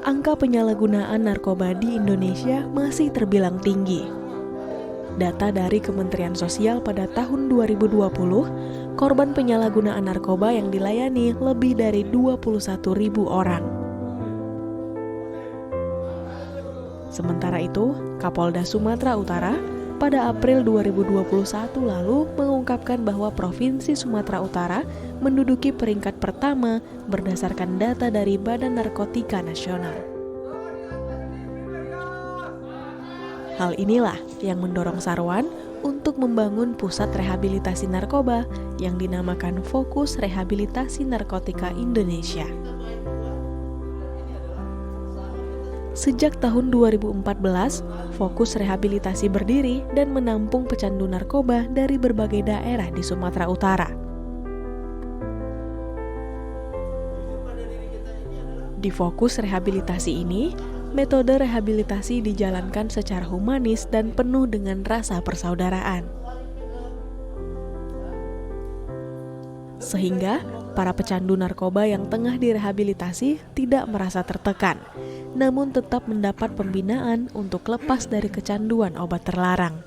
angka penyalahgunaan narkoba di Indonesia masih terbilang tinggi. Data dari Kementerian Sosial pada tahun 2020, korban penyalahgunaan narkoba yang dilayani lebih dari 21.000 orang. Sementara itu, Kapolda Sumatera Utara pada April 2021 lalu mengungkapkan bahwa Provinsi Sumatera Utara menduduki peringkat pertama berdasarkan data dari Badan Narkotika Nasional. Hal inilah yang mendorong Sarwan untuk membangun pusat rehabilitasi narkoba yang dinamakan Fokus Rehabilitasi Narkotika Indonesia. Sejak tahun 2014, Fokus Rehabilitasi berdiri dan menampung pecandu narkoba dari berbagai daerah di Sumatera Utara. Di Fokus Rehabilitasi ini, metode rehabilitasi dijalankan secara humanis dan penuh dengan rasa persaudaraan. Sehingga para pecandu narkoba yang tengah direhabilitasi tidak merasa tertekan, namun tetap mendapat pembinaan untuk lepas dari kecanduan obat terlarang.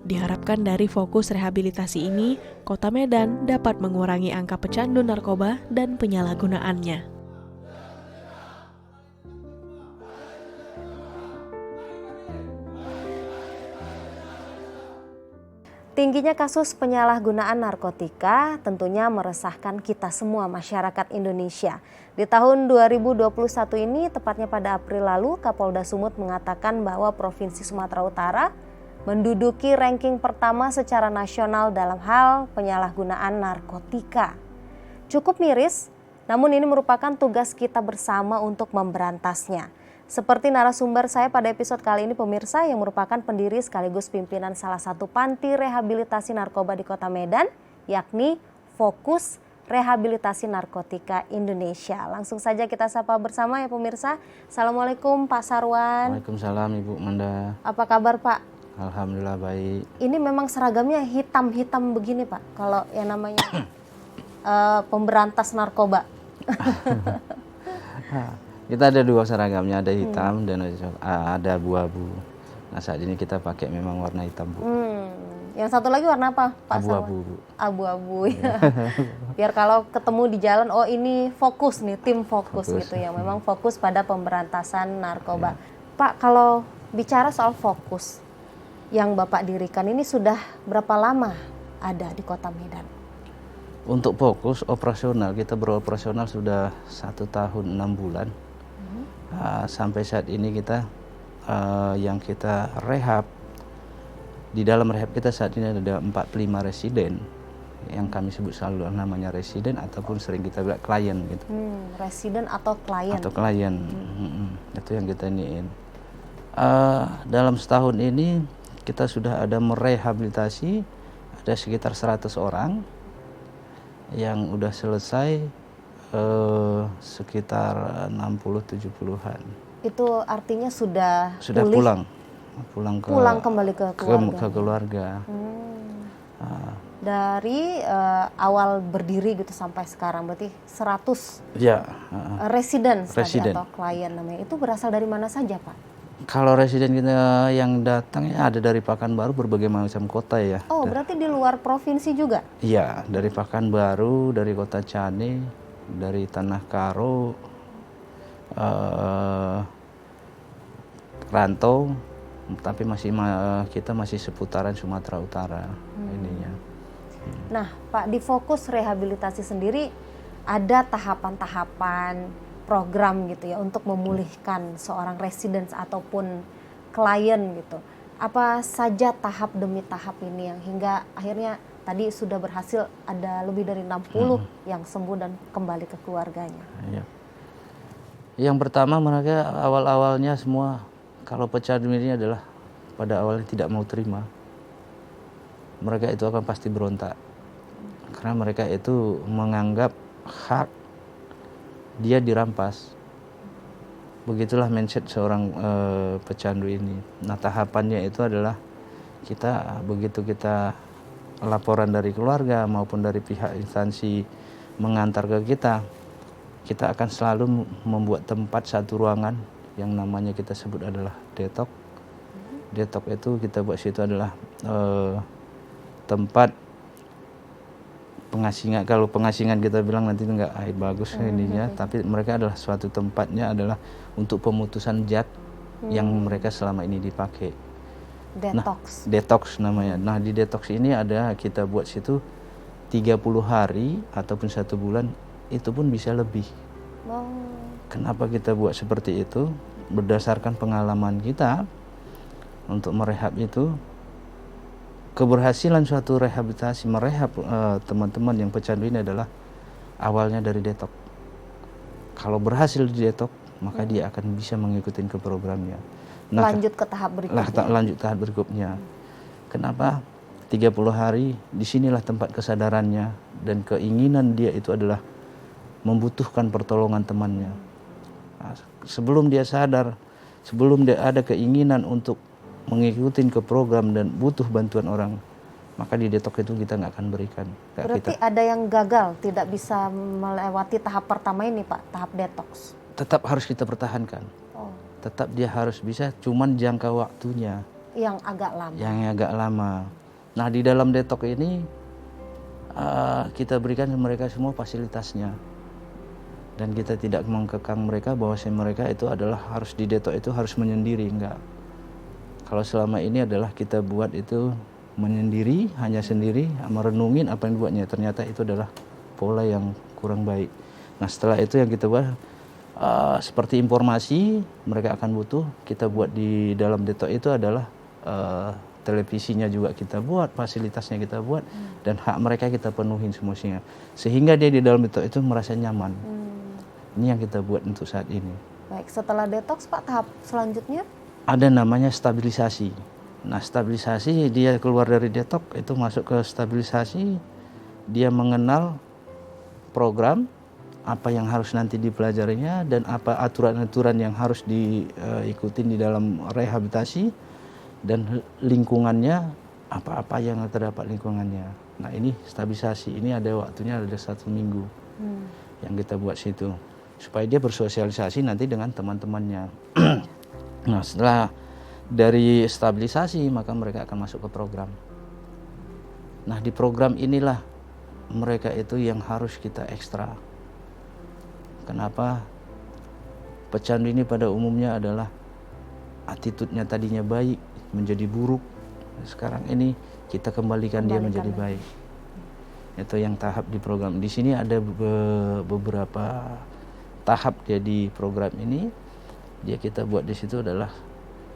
Diharapkan dari fokus rehabilitasi ini, Kota Medan dapat mengurangi angka pecandu narkoba dan penyalahgunaannya. Tingginya kasus penyalahgunaan narkotika tentunya meresahkan kita semua masyarakat Indonesia. Di tahun 2021 ini, tepatnya pada April lalu, Kapolda Sumut mengatakan bahwa Provinsi Sumatera Utara menduduki ranking pertama secara nasional dalam hal penyalahgunaan narkotika. Cukup miris, namun ini merupakan tugas kita bersama untuk memberantasnya. Seperti narasumber saya pada episode kali ini, pemirsa, yang merupakan pendiri sekaligus pimpinan salah satu panti rehabilitasi narkoba di Kota Medan, yakni Fokus Rehabilitasi Narkotika Indonesia. Langsung saja kita sapa bersama ya pemirsa. Assalamualaikum Pak Sarwan. Waalaikumsalam Ibu Manda. Apa kabar Pak? Alhamdulillah baik. Ini memang seragamnya hitam-hitam begini Pak, kalau yang namanya pemberantas narkoba. Kita ada dua seragamnya, ada hitam dan ada abu-abu. Nah saat ini kita pakai memang warna hitam Bu. Yang satu lagi warna apa Pak? Abu-abu Bu. Abu-abu ya. Biar kalau ketemu di jalan, oh ini fokus nih, tim fokus gitu ya. Memang fokus pada pemberantasan narkoba. Pak, kalau bicara soal fokus yang Bapak dirikan ini sudah berapa lama ada di Kota Medan? Untuk fokus operasional, kita beroperasional sudah 1 tahun 6 bulan. Sampai saat ini kita yang kita rehab, di dalam rehab kita saat ini ada 45 residen yang kami sebut selalu namanya residen ataupun sering kita bilang klien gitu. Residen atau klien? Atau klien, itu yang kita iniin. Dalam setahun ini kita sudah ada merehabilitasi ada sekitar 100 orang yang udah selesai sekitar 60-70-an. Itu artinya sudah pulih? pulang kembali ke keluarga. Ke keluarga. Dari awal berdiri gitu sampai sekarang berarti 100 ya, residen atau klien namanya. Itu berasal dari mana saja Pak? Kalau residen kita yang datang ya ada dari Pekanbaru, berbagai macam kota ya. Oh, berarti di luar provinsi juga? Iya, dari Pekanbaru, dari Kota Cane, dari Tanah Karo, Rantau, tapi kita masih seputaran Sumatera Utara ininya. Nah, Pak, di Fokus Rehabilitasi sendiri ada tahapan-tahapan program gitu ya untuk memulihkan seorang residen ataupun klien gitu. Apa saja tahap demi tahap ini yang hingga akhirnya tadi sudah berhasil ada lebih dari 60 yang sembuh dan kembali ke keluarganya. Iya. Yang pertama mereka awal-awalnya semua kalau pecandu ini adalah pada awalnya tidak mau terima. Mereka itu akan pasti berontak. Karena mereka itu menganggap hak dia dirampas. Begitulah mindset seorang pecandu ini. Nah tahapannya itu adalah begitu kita laporan dari keluarga maupun dari pihak instansi mengantar ke kita, kita akan selalu membuat tempat satu ruangan yang namanya kita sebut adalah detox. Detox itu kita buat situ adalah tempat pengasingan. Kalau pengasingan kita bilang nanti enggak bagus ininya, tapi mereka adalah suatu tempatnya adalah untuk pemutusan zat yang mereka selama ini dipakai. Detox. Nah, detox namanya. Nah, di detox ini ada kita buat situ 30 hari ataupun 1 bulan, itu pun bisa lebih. Oh. Kenapa kita buat seperti itu? Berdasarkan pengalaman kita untuk merehab itu, keberhasilan suatu rehabilitasi merehab teman-teman yang pecandu ini adalah awalnya dari detox. Kalau berhasil di detox, maka dia akan bisa mengikuti ke programnya. Nah, Lanjut ke tahap berikutnya. lanjut tahap berikutnya. Kenapa? 30 hari, disinilah tempat kesadarannya dan keinginan dia itu adalah membutuhkan pertolongan temannya. Nah, sebelum dia sadar, sebelum dia ada keinginan untuk mengikuti ke program dan butuh bantuan orang, maka di detox itu kita nggak akan berikan. Berarti ada yang gagal, tidak bisa melewati tahap pertama ini Pak, tahap detox. Tetap harus kita pertahankan. Oh. Tetap dia harus bisa, cuman jangka waktunya Yang agak lama. yang agak lama. Nah, di dalam detox ini kita berikan mereka semua fasilitasnya. Dan kita tidak mengkekang mereka bahwa mereka itu adalah harus di detox itu harus menyendiri, enggak. Kalau selama ini adalah kita buat itu menyendiri, hanya sendiri, merenungin apa yang dibuatnya. Ternyata itu adalah pola yang kurang baik. Nah, setelah itu yang kita buat seperti informasi mereka akan butuh, kita buat di dalam detox itu adalah televisinya juga kita buat, fasilitasnya kita buat, dan hak mereka kita penuhin semuanya. Sehingga dia di dalam detox itu merasa nyaman. Ini yang kita buat untuk saat ini. Baik, setelah detox Pak, tahap selanjutnya? Ada namanya stabilisasi. Nah, stabilisasi dia keluar dari detox itu masuk ke stabilisasi, dia mengenal program apa yang harus nanti dipelajarinya dan apa aturan-aturan yang harus diikuti di dalam rehabilitasi dan lingkungannya apa-apa yang terdapat lingkungannya. Nah, ini stabilisasi ini ada waktunya, ada 1 minggu yang kita buat situ supaya dia bersosialisasi nanti dengan teman-temannya. Nah, setelah dari stabilisasi maka mereka akan masuk ke program. Nah, di program inilah mereka itu yang harus kita ekstra. Kenapa? Pecandu ini pada umumnya adalah attitude-nya tadinya baik menjadi buruk. Sekarang ini kita kembalikan dia menjadi baik. Itu yang tahap di program. Di sini ada beberapa tahap dia di program ini. Dia kita buat di situ adalah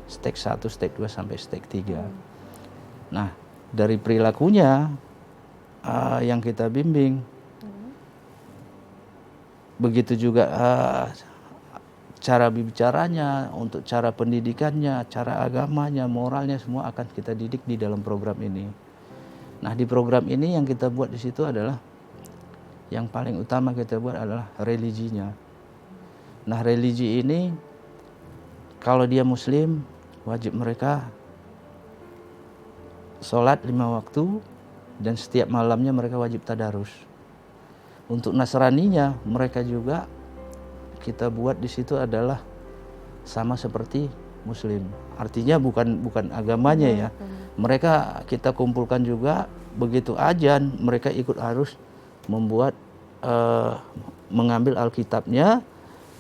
step 1, step 2 sampai step 3. Nah, dari perilakunya yang kita bimbing. Begitu juga cara bicaranya, untuk cara pendidikannya, cara agamanya, moralnya semua akan kita didik di dalam program ini. Nah, di program ini yang kita buat di situ adalah yang paling utama kita buat adalah religinya. Nah, religi ini kalau dia muslim wajib mereka sholat 5 waktu dan setiap malamnya mereka wajib tadarus. Untuk Nasraninya mereka juga kita buat di situ adalah sama seperti muslim. Artinya bukan agamanya ya. Mereka kita kumpulkan juga, begitu azan mereka ikut harus membuat mengambil Alkitabnya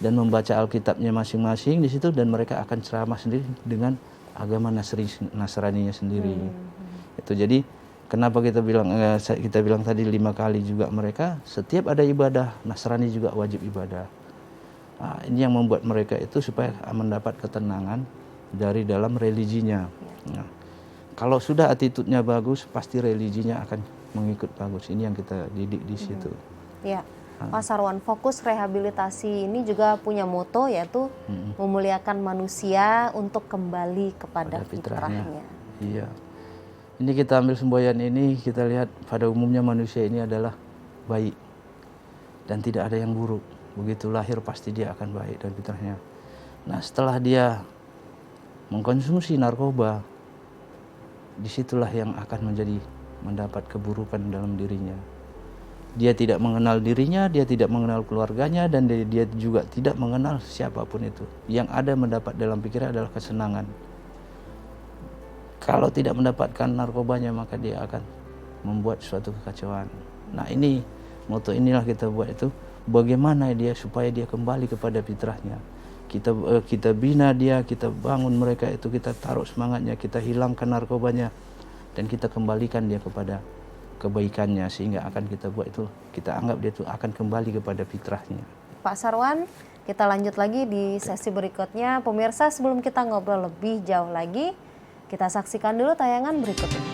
dan membaca Alkitabnya masing-masing di situ, dan mereka akan ceramah sendiri dengan agama Nasraninya sendiri. Itu jadi kenapa kita bilang tadi 5 kali juga mereka setiap ada ibadah Nasrani juga wajib ibadah. Nah, ini yang membuat mereka itu supaya mendapat ketenangan dari dalam religinya. Nah, kalau sudah attitude-nya bagus, pasti religinya akan mengikut bagus. Ini yang kita didik di situ. Ya, Pak Sarwan, fokus rehabilitasi ini juga punya moto yaitu memuliakan manusia untuk kembali kepada fitrahnya. Iya. Ini kita ambil semboyan ini, kita lihat pada umumnya manusia ini adalah baik dan tidak ada yang buruk. Begitu lahir pasti dia akan baik dan fitrahnya. Nah, setelah dia mengkonsumsi narkoba, disitulah yang akan mendapat keburukan dalam dirinya. Dia tidak mengenal dirinya, dia tidak mengenal keluarganya, dan dia juga tidak mengenal siapapun itu. Yang ada mendapat dalam pikiran adalah kesenangan. Kalau tidak mendapatkan narkobanya, maka dia akan membuat suatu kekacauan. Nah, ini moto inilah kita buat itu, bagaimana dia supaya dia kembali kepada fitrahnya. Kita bina dia, kita bangun mereka itu, kita taruh semangatnya, kita hilangkan narkobanya, dan kita kembalikan dia kepada kebaikannya, sehingga akan kita buat itu, kita anggap dia itu akan kembali kepada fitrahnya. Pak Sarwan, kita lanjut lagi di sesi berikutnya. Pemirsa, sebelum kita ngobrol lebih jauh lagi, kita saksikan dulu tayangan berikut ini.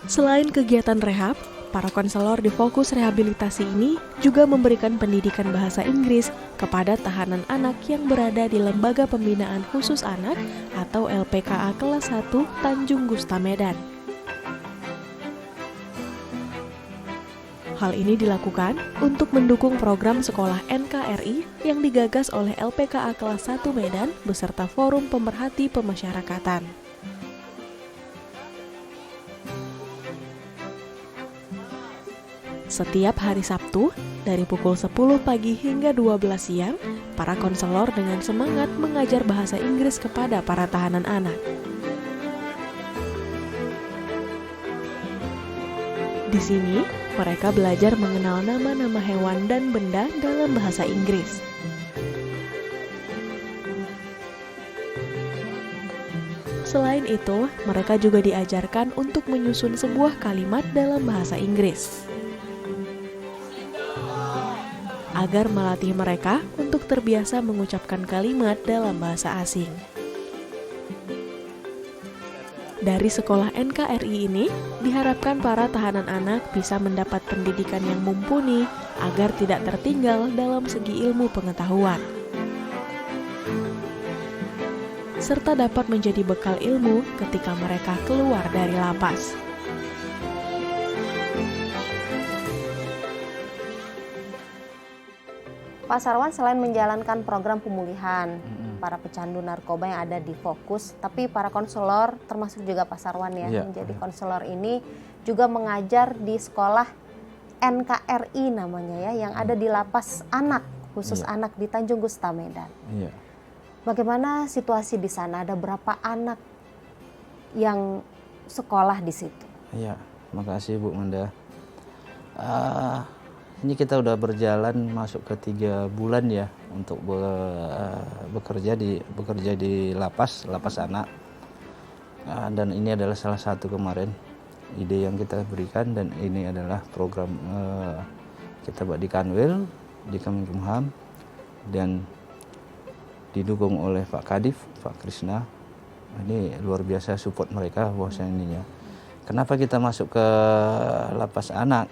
Selain kegiatan rehab, para konselor di fokus rehabilitasi ini juga memberikan pendidikan bahasa Inggris kepada tahanan anak yang berada di Lembaga Pembinaan Khusus Anak atau LPKA kelas 1 Tanjung Gusta Medan. Hal ini dilakukan untuk mendukung program sekolah NKRI yang digagas oleh LPKA kelas 1 Medan beserta Forum Pemerhati Pemasyarakatan. Setiap hari Sabtu, dari pukul 10 pagi hingga 12 siang, para konselor dengan semangat mengajar bahasa Inggris kepada para tahanan anak. Di sini, mereka belajar mengenal nama-nama hewan dan benda dalam bahasa Inggris. Selain itu, mereka juga diajarkan untuk menyusun sebuah kalimat dalam bahasa Inggris, agar melatih mereka untuk terbiasa mengucapkan kalimat dalam bahasa asing. Dari sekolah NKRI ini, diharapkan para tahanan anak bisa mendapat pendidikan yang mumpuni agar tidak tertinggal dalam segi ilmu pengetahuan, serta dapat menjadi bekal ilmu ketika mereka keluar dari lapas. Pak Sarwan, selain menjalankan program pemulihan para pecandu narkoba yang ada di Fokus, tapi para konselor, termasuk juga Pak Sarwan menjadi konselor ini juga mengajar di sekolah NKRI namanya yang ada di lapas anak, khusus anak di Tanjung Gusta Medan. Bagaimana situasi di sana? Ada berapa anak yang sekolah di situ? Iya, makasih Bu Manda. Ini kita udah berjalan masuk ke 3 bulan ya untuk bekerja di lapas anak. Dan ini adalah salah satu kemarin ide yang kita berikan, dan ini adalah program kita buat di Kanwil, di Kemenkumham, dan didukung oleh Pak Kadif, Pak Krisna. Ini luar biasa support mereka bahwasanya ininya. Kenapa kita masuk ke lapas anak?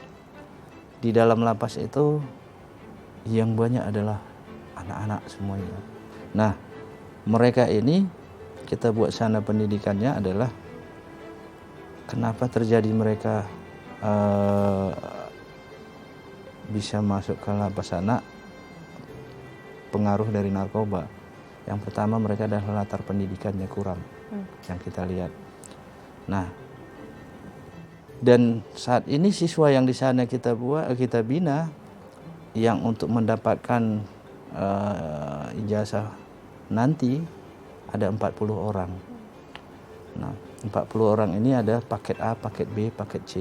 Di dalam lapas itu yang banyak adalah anak-anak semuanya. Nah, mereka ini kita buat sana pendidikannya adalah kenapa terjadi mereka bisa masuk ke lapas anak, pengaruh dari narkoba. Yang pertama, mereka adalah latar pendidikannya kurang, yang kita lihat. Nah, dan saat ini siswa yang di sana kita bina yang untuk mendapatkan ijazah nanti ada 40 orang. Nah, 40 orang ini ada paket A, paket B, paket C.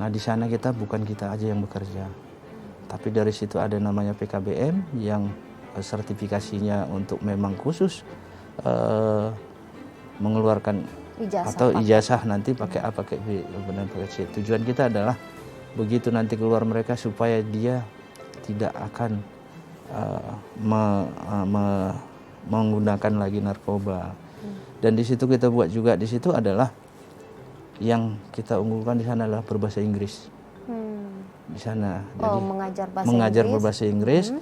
Nah, di sana bukan kita aja yang bekerja. Tapi dari situ ada namanya PKBM yang sertifikasinya untuk memang khusus mengeluarkan ijazah nanti pakai A, pakai B, dan pakai C. Tujuan kita adalah begitu nanti keluar mereka supaya dia tidak akan menggunakan lagi narkoba. Dan di situ kita buat juga, di situ adalah yang kita unggulkan di sana adalah berbahasa Inggris. Di sana. Jadi mengajar berbahasa Inggris.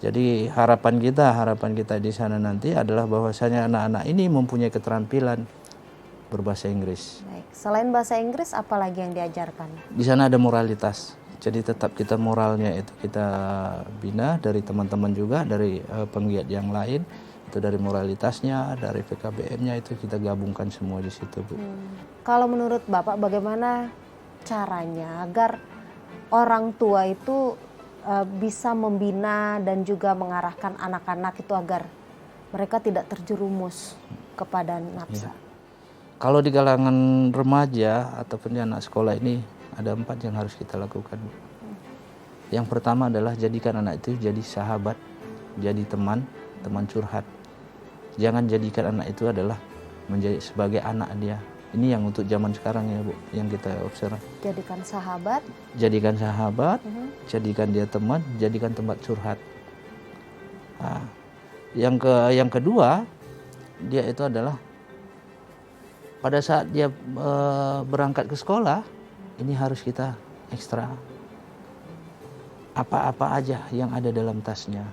Jadi harapan kita di sana nanti adalah bahwasanya anak-anak ini mempunyai keterampilan berbahasa Inggris. Baik. Selain bahasa Inggris, apa lagi yang diajarkan? Di sana ada moralitas. Jadi tetap kita moralnya itu kita bina dari teman-teman juga, dari penggiat yang lain. itu dari moralitasnya, dari PKBM-nya itu kita gabungkan semua di situ, Bu. Kalau menurut Bapak bagaimana caranya agar orang tua itu bisa membina dan juga mengarahkan anak-anak itu agar mereka tidak terjerumus kepada nafsu? Ya. Kalau di kalangan remaja ataupun di anak sekolah ini ada 4 yang harus kita lakukan, Bu. Yang pertama adalah jadikan anak itu jadi sahabat, jadi teman curhat. Jangan jadikan anak itu adalah menjadi sebagai anak dia. Ini yang untuk zaman sekarang ya, Bu, yang kita observe. Jadikan sahabat. Jadikan sahabat, jadikan dia teman, jadikan tempat curhat. Nah, yang kedua, dia itu adalah pada saat dia berangkat ke sekolah, ini harus kita ekstra. Apa-apa aja yang ada dalam tasnya.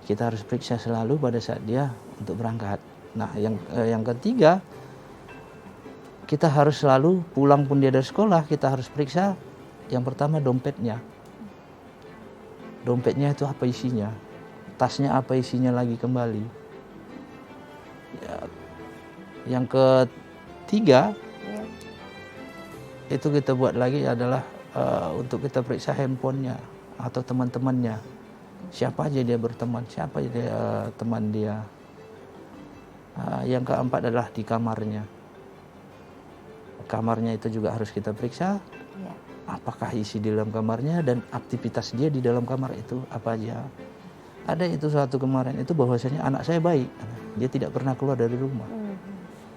Kita harus periksa selalu pada saat dia untuk berangkat. Nah, yang ketiga, kita harus selalu pulang pun dia dari sekolah, kita harus periksa yang pertama dompetnya. Dompetnya itu apa isinya, tasnya apa isinya lagi kembali. Ya, yang ketiga, itu kita buat lagi adalah untuk kita periksa handphonenya atau teman-temannya. Siapa aja dia berteman, siapa aja dia, teman dia. Yang keempat adalah di kamarnya. Kamarnya itu juga harus kita periksa, apakah isi di dalam kamarnya dan aktivitas dia di dalam kamar itu apa aja. Ada itu suatu kemarin itu bahwasanya anak saya baik, dia tidak pernah keluar dari rumah.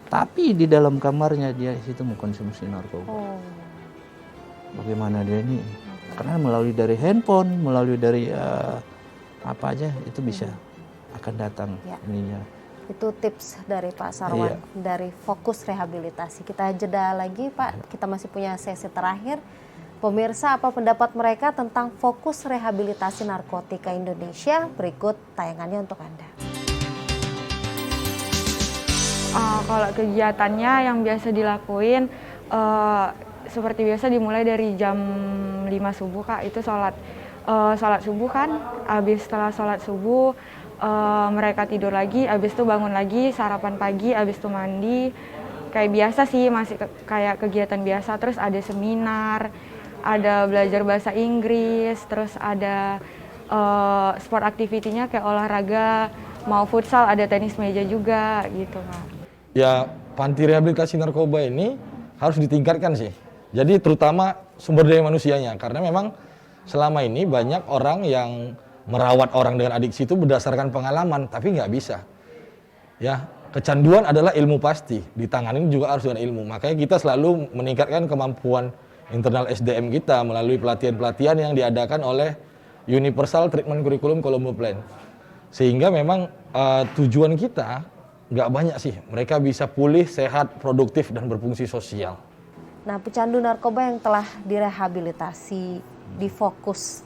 Tapi di dalam kamarnya dia itu mengkonsumsi narkoba. Bagaimana dia ini? Karena melalui dari handphone, melalui dari apa aja itu bisa akan datang ininya. Itu tips dari Pak Sarwan, dari fokus rehabilitasi. Kita jeda lagi Pak, kita masih punya sesi terakhir. Pemirsa, apa pendapat mereka tentang fokus rehabilitasi narkotika Indonesia? Berikut tayangannya untuk Anda. Kalau kegiatannya yang biasa dilakuin, seperti biasa dimulai dari jam 5 subuh Kak, itu sholat subuh kan, habis setelah sholat subuh, mereka tidur lagi, habis itu bangun lagi, sarapan pagi, habis itu mandi. Kayak biasa sih, masih kayak kegiatan biasa. Terus ada seminar, ada belajar bahasa Inggris, terus ada sport activity-nya kayak olahraga, mau futsal, ada tenis meja juga gitu Kak. Ya, panti rehabilitasi narkoba ini harus ditingkatkan sih. Jadi terutama sumber daya manusianya, karena memang selama ini banyak orang yang merawat orang dengan adiksi itu berdasarkan pengalaman, tapi nggak bisa. Ya, kecanduan adalah ilmu pasti, ditangani juga harus dengan ilmu. Makanya kita selalu meningkatkan kemampuan internal SDM kita melalui pelatihan-pelatihan yang diadakan oleh Universal Treatment Curriculum Colombo Plan. Sehingga memang tujuan kita nggak banyak sih, mereka bisa pulih, sehat, produktif, dan berfungsi sosial. Nah, pecandu narkoba yang telah direhabilitasi, difokus,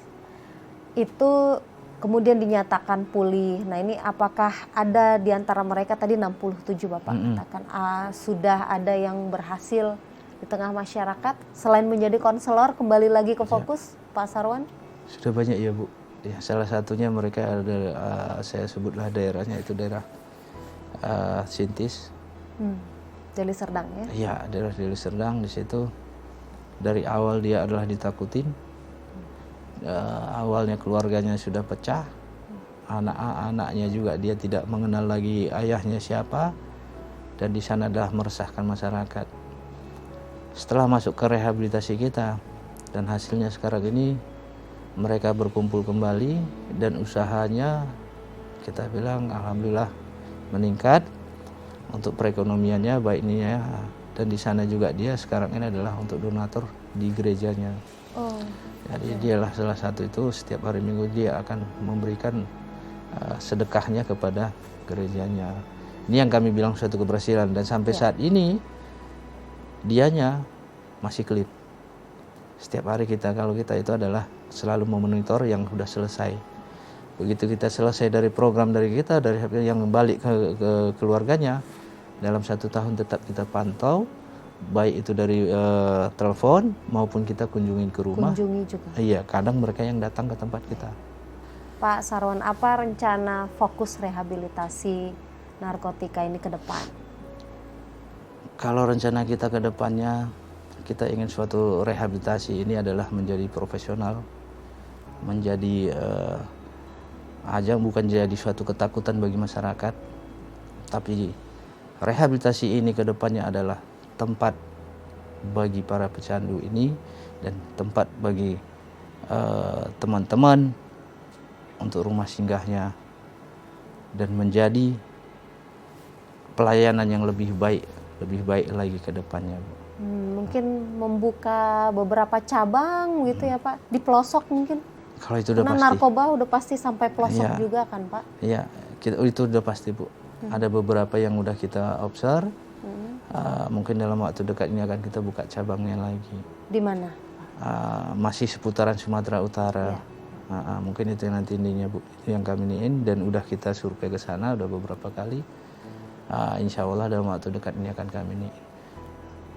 itu kemudian dinyatakan pulih. Nah, ini apakah ada di antara mereka, tadi 67 Bapak katakan, sudah ada yang berhasil di tengah masyarakat selain menjadi konselor kembali lagi ke fokus, Pak Sarwan? Sudah banyak ya, Bu. Ya, salah satunya mereka ada, saya sebutlah daerahnya itu daerah Sintis. Deli Serdang ya? Iya, daerah Deli Serdang. Di situ dari awal dia adalah ditakutin. Awalnya keluarganya sudah pecah, anak-anaknya juga dia tidak mengenal lagi ayahnya siapa, dan di sana adalah meresahkan masyarakat. Setelah masuk ke rehabilitasi kita dan hasilnya sekarang ini mereka berkumpul kembali dan usahanya kita bilang alhamdulillah meningkat untuk perekonomiannya baik ini ya, dan di sana juga dia sekarang ini adalah untuk donatur di gerejanya. Jadi dialah salah satu itu setiap hari Minggu dia akan memberikan sedekahnya kepada gerejanya. Ini yang kami bilang suatu keberhasilan, dan sampai saat ini dianya masih clean. Setiap hari kalau kita itu adalah selalu memonitor yang sudah selesai. Begitu kita selesai dari program dari kita, dari yang balik ke keluarganya, dalam 1 tahun tetap kita pantau, baik itu dari telepon maupun kita kunjungi ke rumah. Kunjungi juga. Iya, kadang mereka yang datang ke tempat kita. Pak Sarwan, apa rencana fokus rehabilitasi narkotika ini ke depan? Kalau rencana kita ke depannya, kita ingin suatu rehabilitasi ini adalah menjadi profesional, menjadi bukan jadi suatu ketakutan bagi masyarakat, tapi rehabilitasi ini ke depannya adalah tempat bagi para pecandu ini dan tempat bagi teman-teman untuk rumah singgahnya dan menjadi pelayanan yang lebih baik lagi ke depannya, Bu. Mungkin membuka beberapa cabang gitu ya Pak, di pelosok mungkin. Kalau itu udah Karena pasti. narkoba udah pasti sampai pelosok Iya. juga kan Pak? Iya, itu udah pasti, Bu. Ada beberapa yang udah kita observe. Mungkin dalam waktu dekat ini akan kita buka cabangnya lagi. Di mana? Masih seputaran Sumatera Utara. Mungkin itu yang nanti intinya, Bu. Itu yang kami iniin dan udah kita survei ke sana udah beberapa kali. Insya Allah dalam waktu dekat ini akan kami iniin.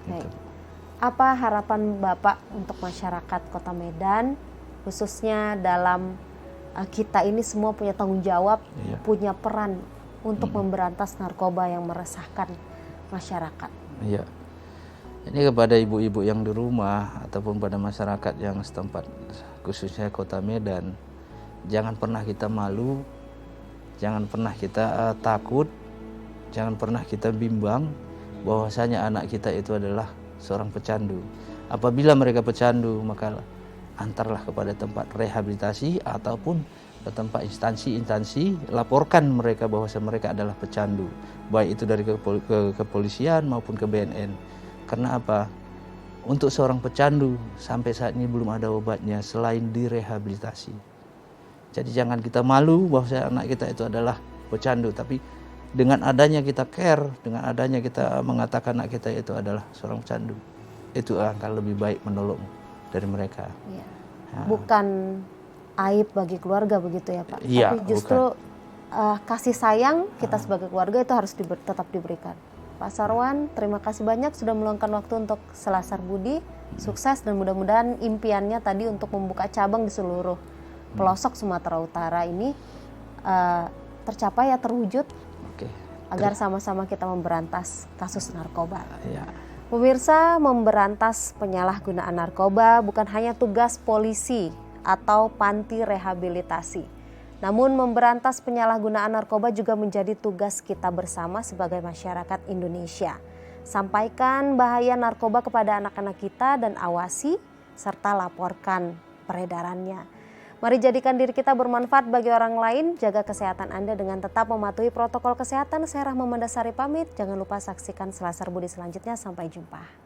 Gitu. Baik. Apa harapan Bapak untuk masyarakat Kota Medan, khususnya dalam kita ini semua punya tanggung jawab, Iya. punya peran untuk memberantas narkoba yang meresahkan masyarakat? Iya. Ini kepada ibu-ibu yang di rumah ataupun pada masyarakat yang setempat, khususnya Kota Medan, jangan pernah kita malu, jangan pernah kita takut, jangan pernah kita bimbang bahwasanya anak kita itu adalah seorang pecandu. Apabila mereka pecandu, maka antarlah kepada tempat rehabilitasi ataupun ke tempat instansi-instansi, laporkan mereka bahwa mereka adalah pecandu, baik itu dari kepolisian maupun ke BNN. Karena apa? Untuk seorang pecandu sampai saat ini belum ada obatnya selain direhabilitasi. Jadi jangan kita malu bahwa anak kita itu adalah pecandu, tapi dengan adanya kita care, dengan adanya kita mengatakan anak kita itu adalah seorang pecandu, itu akan lebih baik menolong dari mereka. Ya. Bukan aib bagi keluarga begitu ya Pak, Iya, tapi justru kasih sayang kita sebagai keluarga itu harus tetap diberikan. Pak Sarwan, terima kasih banyak sudah meluangkan waktu untuk Selasar Budi. Sukses dan mudah-mudahan impiannya tadi untuk membuka cabang di seluruh pelosok Sumatera Utara ini tercapai ya, terwujud. Oke. Agar sama-sama kita memberantas kasus narkoba. Ya. Pemirsa, memberantas penyalahgunaan narkoba bukan hanya tugas polisi atau panti rehabilitasi. Namun memberantas penyalahgunaan narkoba juga menjadi tugas kita bersama sebagai masyarakat Indonesia. Sampaikan bahaya narkoba kepada anak-anak kita dan awasi serta laporkan peredarannya. Mari jadikan diri kita bermanfaat bagi orang lain, jaga kesehatan Anda dengan tetap mematuhi protokol kesehatan. Saya Rahma Mandasari pamit, jangan lupa saksikan Selasar Budi selanjutnya, sampai jumpa.